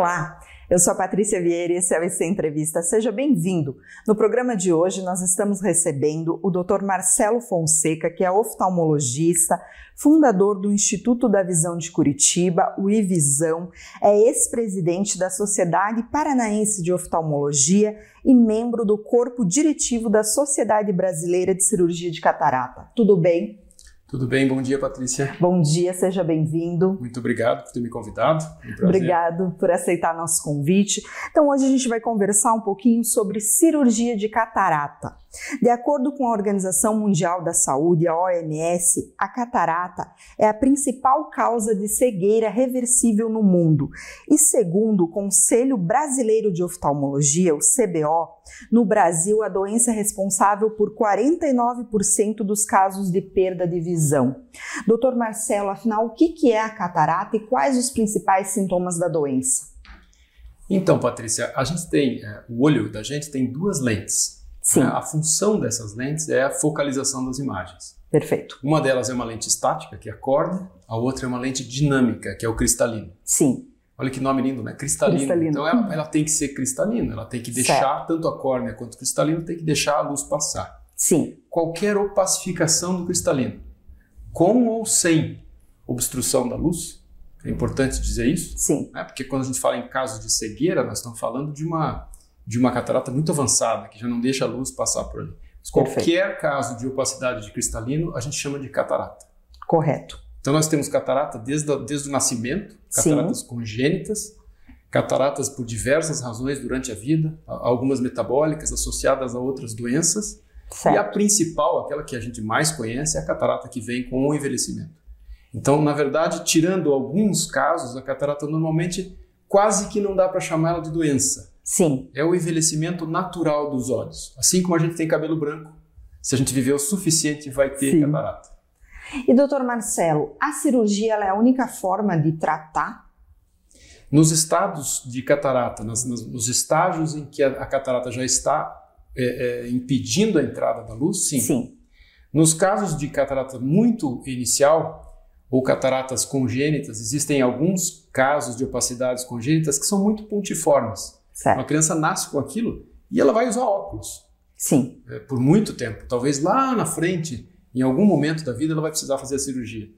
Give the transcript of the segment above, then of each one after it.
Olá, eu sou a Patrícia Vieira e esse é o IC Entrevista. Seja bem-vindo. No programa de hoje nós estamos recebendo o Dr. Marcelo Fonseca, que é oftalmologista, fundador do Instituto da Visão de Curitiba, o IVisão, é ex-presidente da Sociedade Paranaense de Oftalmologia e membro do corpo diretivo da Sociedade Brasileira de Cirurgia de Catarata. Tudo bem? Tudo bem, bom dia, Patrícia. Bom dia, seja bem-vindo. Muito obrigado por ter me convidado. Obrigado por aceitar nosso convite. Então, hoje a gente vai conversar um pouquinho sobre cirurgia de catarata. De acordo com a Organização Mundial da Saúde, a OMS, a catarata é a principal causa de cegueira reversível no mundo. E segundo o Conselho Brasileiro de Oftalmologia, o CBO, no Brasil a doença é responsável por 49% dos casos de perda de visão. Dr. Marcelo, afinal, o que é a catarata e quais os principais sintomas da doença? Então, Patrícia, a gente tem, o olho da gente tem duas lentes. Sim. A função dessas lentes é a focalização das imagens. Perfeito. Uma delas é uma lente estática, que é a córnea, a outra é uma lente dinâmica, que é o cristalino. Sim. Olha que nome lindo, né? Cristalino. Então ela tem que ser cristalina, ela tem que deixar, tanto a córnea quanto o cristalino, tem que deixar a luz passar. Sim. Qualquer opacificação do cristalino, com ou sem obstrução da luz, é importante dizer isso. Sim. Né? Porque quando a gente fala em casos de cegueira, nós estamos falando de uma catarata muito avançada, que já não deixa a luz passar por ali. Mas qualquer caso de opacidade de cristalino, a gente chama de catarata. Correto. Então nós temos catarata desde o nascimento, cataratas Sim. congênitas, cataratas por diversas razões durante a vida, algumas metabólicas associadas a outras doenças. Certo. E a principal, aquela que a gente mais conhece, é a catarata que vem com o envelhecimento. Então, na verdade, tirando alguns casos, a catarata normalmente quase que não dá para chamar ela de doença. Sim. É o envelhecimento natural dos olhos. Assim como a gente tem cabelo branco, se a gente viver o suficiente, vai ter Sim. catarata. E doutor Marcelo, a cirurgia ela é a única forma de tratar? Nos estados de catarata, nos estágios em que a catarata já está impedindo a entrada da luz, sim. Sim. Nos casos de catarata muito inicial, ou cataratas congênitas, existem alguns casos de opacidades congênitas que são muito pontiformes. Certo. Uma criança nasce com aquilo e ela vai usar óculos. Sim. Por muito tempo. Talvez lá na frente, em algum momento da vida, ela vai precisar fazer a cirurgia.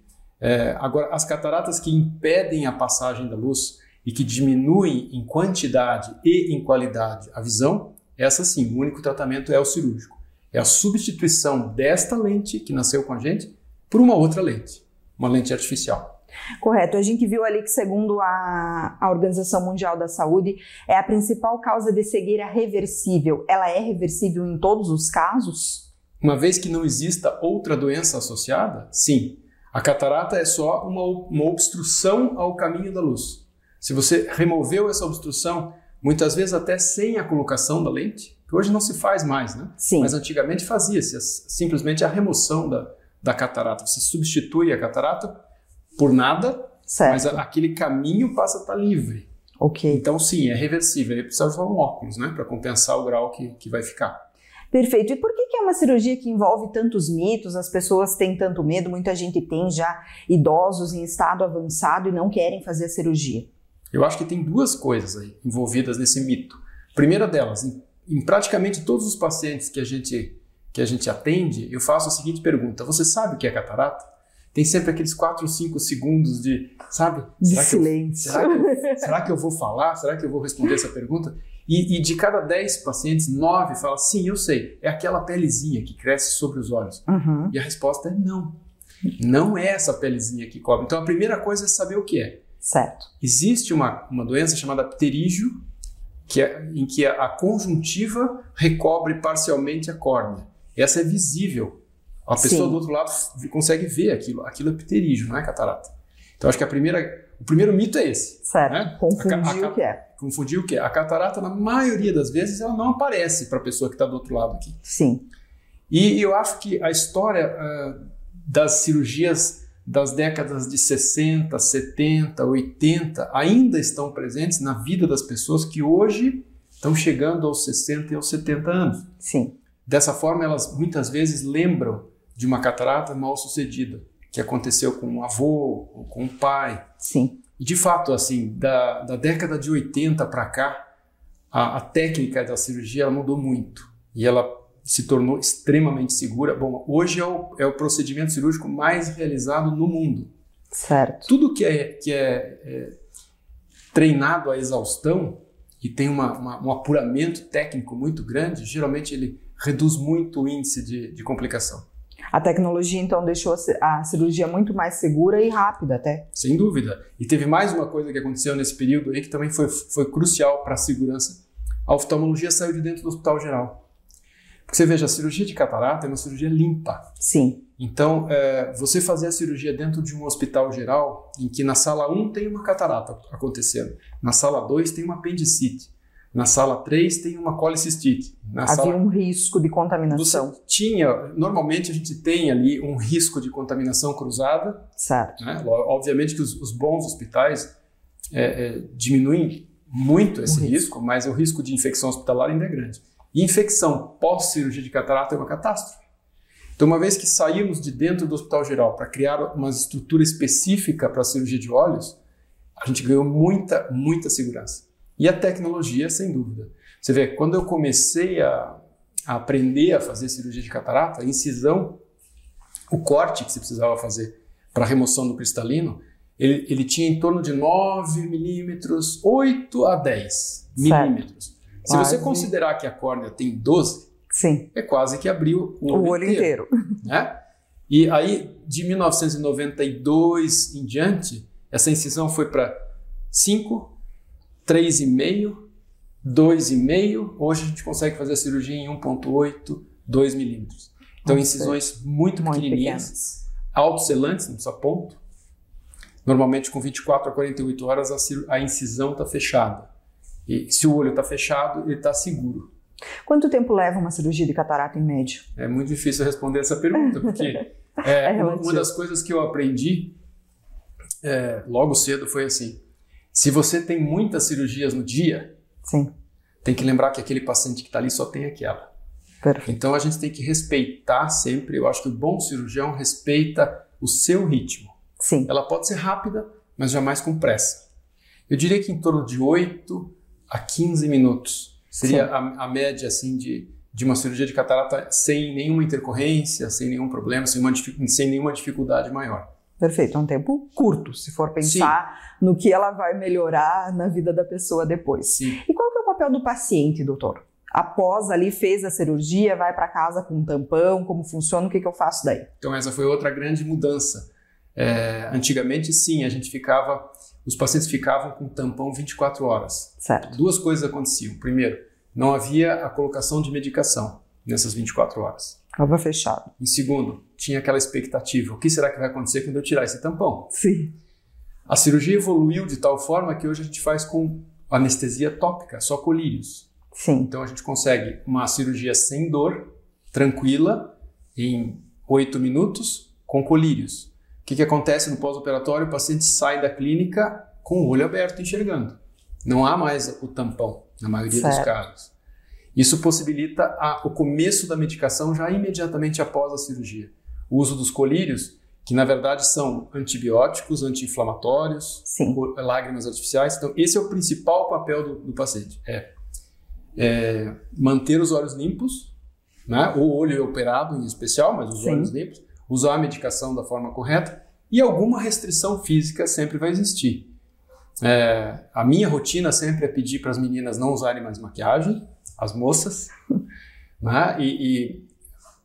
Agora, as cataratas que impedem a passagem da luz e que diminuem em quantidade e em qualidade a visão, essa sim, o único tratamento é o cirúrgico. É a substituição desta lente que nasceu com a gente por uma outra lente, uma lente artificial. Correto. A gente viu ali que, segundo a Organização Mundial da Saúde, é a principal causa de cegueira reversível. Ela é reversível em todos os casos? Uma vez que não exista outra doença associada, sim. A catarata é só uma obstrução ao caminho da luz. Se você removeu essa obstrução, muitas vezes até sem a colocação da lente, que hoje não se faz mais, né? Sim. Mas antigamente fazia-se simplesmente a remoção da catarata. Você substitui a catarata por nada, certo. Mas aquele caminho passa a estar livre. Ok. Então sim, é reversível. Aí precisa usar um óculos, né? Para compensar o grau que vai ficar. Perfeito. E por que é uma cirurgia que envolve tantos mitos? As pessoas têm tanto medo, muita gente tem já idosos em estado avançado e não querem fazer a cirurgia. Eu acho que tem duas coisas aí envolvidas nesse mito. Primeira delas, em praticamente todos os pacientes que a gente atende, eu faço a seguinte pergunta: você sabe o que é catarata? Tem sempre aqueles 4 ou 5 segundos de, sabe? De silêncio. Será que eu vou falar? Será que eu vou responder essa pergunta? E de cada 10 pacientes, 9 falam, sim, eu sei, é aquela pelezinha que cresce sobre os olhos. Uhum. E a resposta é não. Não é essa pelezinha que cobre. Então a primeira coisa é saber o que é. Certo. Existe uma doença chamada pterígio, em que a conjuntiva recobre parcialmente a córnea. Essa é visível. A pessoa do outro lado consegue ver aquilo. Aquilo é pterígio, não é catarata. Então acho que o primeiro mito é esse. Certo. Né? Confundir o que é. Confundir o que é. A catarata, na maioria das vezes, ela não aparece para a pessoa que está do outro lado aqui. Sim. E eu acho que a história das cirurgias das décadas de 60, 70, 80 ainda estão presentes na vida das pessoas que hoje estão chegando aos 60 e aos 70 anos. Sim. Dessa forma, elas muitas vezes lembram de uma catarata mal sucedida, que aconteceu com um avô ou com um pai. Sim. E de fato, assim, da década de 80 para cá, a técnica da cirurgia ela mudou muito e ela se tornou extremamente segura. Bom, hoje é o procedimento cirúrgico mais realizado no mundo. Certo. Tudo que é treinado à exaustão e tem um apuramento técnico muito grande, geralmente ele reduz muito o índice de complicação. A tecnologia, então, deixou a cirurgia muito mais segura e rápida até. Sem dúvida. E teve mais uma coisa que aconteceu nesse período aí que também foi crucial para a segurança. A oftalmologia saiu de dentro do hospital geral. Porque você veja, a cirurgia de catarata é uma cirurgia limpa. Sim. Então, você fazer a cirurgia dentro de um hospital geral, em que na sala 1 tem uma catarata acontecendo, na sala 2 tem uma apendicite, na sala 3 tem uma colicistite. Havia um risco de contaminação. Normalmente a gente tem ali um risco de contaminação cruzada. Certo. Né? Obviamente que os bons hospitais diminuem muito esse risco, mas o risco de infecção hospitalar ainda é grande. E infecção pós-cirurgia de catarata é uma catástrofe. Então, uma vez que saímos de dentro do hospital geral para criar uma estrutura específica para a cirurgia de olhos, a gente ganhou muita, muita segurança. E a tecnologia, sem dúvida. Você vê, quando eu comecei a aprender a fazer cirurgia de catarata, a incisão, o corte que você precisava fazer para a remoção do cristalino, ele tinha em torno de 9 milímetros, 8 a 10 milímetros. Se você considerar que a córnea tem 12, sim, é quase que abriu o olho inteiro. Né? E aí, de 1992 em diante, essa incisão foi para 5, 3,5, 2,5. Hoje a gente consegue fazer a cirurgia em 1,8, 2 milímetros. Então, incisões muito pequenininhas, autosselantes, não precisa ponto. Normalmente, com 24 a 48 horas, a incisão está fechada. E se o olho está fechado, ele está seguro. Quanto tempo leva uma cirurgia de catarata em média? É muito difícil responder essa pergunta, porque uma das coisas que eu aprendi logo cedo foi assim: se você tem muitas cirurgias no dia, sim, tem que lembrar que aquele paciente que está ali só tem aquela. Perfeito. Então a gente tem que respeitar sempre. Eu acho que o bom cirurgião respeita o seu ritmo. Sim. Ela pode ser rápida, mas jamais com pressa. Eu diria que em torno de 8 a 15 minutos seria a média assim, de uma cirurgia de catarata sem nenhuma intercorrência, sem nenhum problema, sem nenhuma dificuldade maior. Perfeito, é um tempo curto, se for pensar no que ela vai melhorar na vida da pessoa depois. Sim. E qual que é o papel do paciente, doutor? Após ali, fez a cirurgia, vai para casa com um tampão, como funciona, o que eu faço daí? Então essa foi outra grande mudança. Antigamente, sim, os pacientes ficavam com tampão 24 horas. Certo. Duas coisas aconteciam. Primeiro, não havia a colocação de medicação nessas 24 horas. Estava fechado. Em segundo, tinha aquela expectativa: o que será que vai acontecer quando eu tirar esse tampão? Sim. A cirurgia evoluiu de tal forma que hoje a gente faz com anestesia tópica, só colírios. Sim. Então a gente consegue uma cirurgia sem dor, tranquila, em 8 minutos, com colírios. O que acontece no pós-operatório? O paciente sai da clínica com o olho aberto, enxergando. Não há mais o tampão, na maioria dos casos. Isso possibilita o começo da medicação já imediatamente após a cirurgia. O uso dos colírios, que na verdade são antibióticos, anti-inflamatórios, lágrimas artificiais. Então esse é o principal papel do paciente. Manter os olhos limpos, né? O olho operado em especial, mas os olhos limpos. Usar a medicação da forma correta e alguma restrição física sempre vai existir. A minha rotina sempre é pedir para as meninas não usarem mais maquiagem, as moças, né? E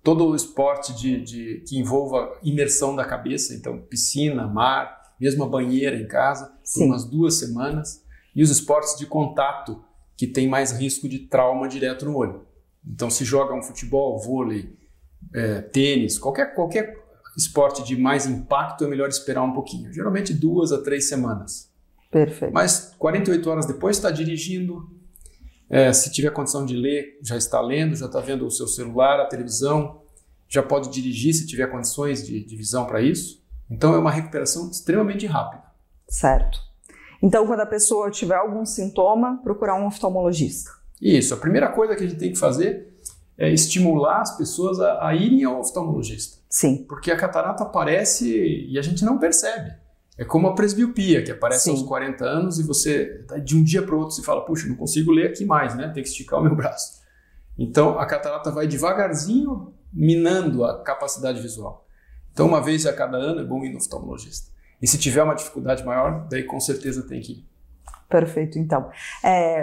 todo o esporte que envolva imersão da cabeça, então piscina, mar, mesmo a banheira em casa, por umas 2 semanas, e os esportes de contato que tem mais risco de trauma direto no olho. Então se joga um futebol, vôlei, tênis, qualquer esporte de mais impacto é melhor esperar um pouquinho, geralmente 2 a 3 semanas. Perfeito. Mas 48 horas depois está dirigindo, se tiver condição de ler, já está lendo, já está vendo o seu celular, a televisão, já pode dirigir se tiver condições de visão para isso. Então é uma recuperação extremamente rápida. Certo. Então quando a pessoa tiver algum sintoma, procurar um oftalmologista. Isso, a primeira coisa que a gente tem que fazer é estimular as pessoas a irem ao oftalmologista. Sim. Porque a catarata aparece e a gente não percebe. É como a presbiopia, que aparece Sim. aos 40 anos e você, de um dia para o outro, você fala, puxa, não consigo ler aqui mais, né? Tem que esticar o meu braço. Então, a catarata vai devagarzinho minando a capacidade visual. Então, uma vez a cada ano é bom ir no oftalmologista. E se tiver uma dificuldade maior, daí com certeza tem que ir. Perfeito, então.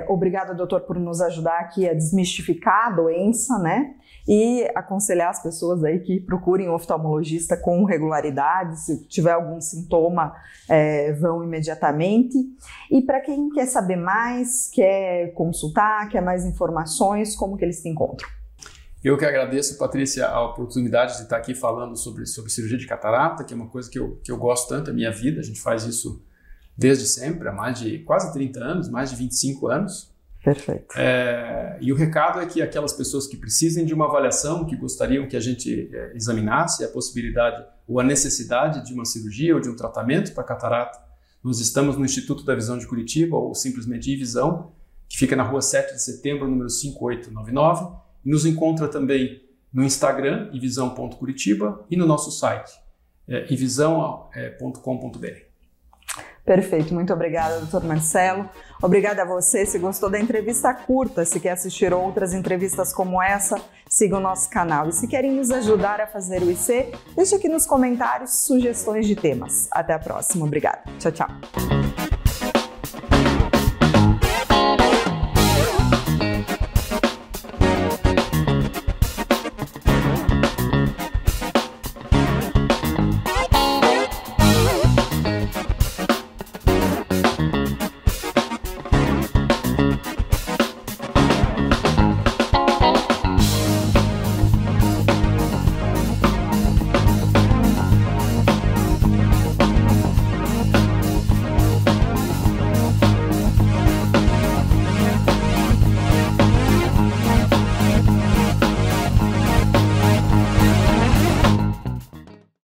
Obrigada, doutor, por nos ajudar aqui a desmistificar a doença, né? E aconselhar as pessoas aí que procurem um oftalmologista com regularidade. Se tiver algum sintoma, vão imediatamente. E para quem quer saber mais, quer consultar, quer mais informações, como que eles se encontram? Eu que agradeço, Patrícia, a oportunidade de estar aqui falando sobre cirurgia de catarata, que é uma coisa que eu gosto tanto da minha vida. A gente faz isso desde sempre, há mais de quase 30 anos, mais de 25 anos. Perfeito. E o recado é que aquelas pessoas que precisem de uma avaliação, que gostariam que a gente examinasse a possibilidade ou a necessidade de uma cirurgia ou de um tratamento para catarata, nós estamos no Instituto da Visão de Curitiba, ou simplesmente iVisão, que fica na rua 7 de setembro, número 5899, e nos encontra também no Instagram, ivisão.curitiba, e no nosso site, ivisão.com.br. Perfeito, muito obrigada, doutor Marcelo. Obrigada a você. Se gostou da entrevista curta, se quer assistir outras entrevistas como essa, siga o nosso canal. E se querem nos ajudar a fazer o IC, deixe aqui nos comentários sugestões de temas. Até a próxima. Obrigada. Tchau, tchau.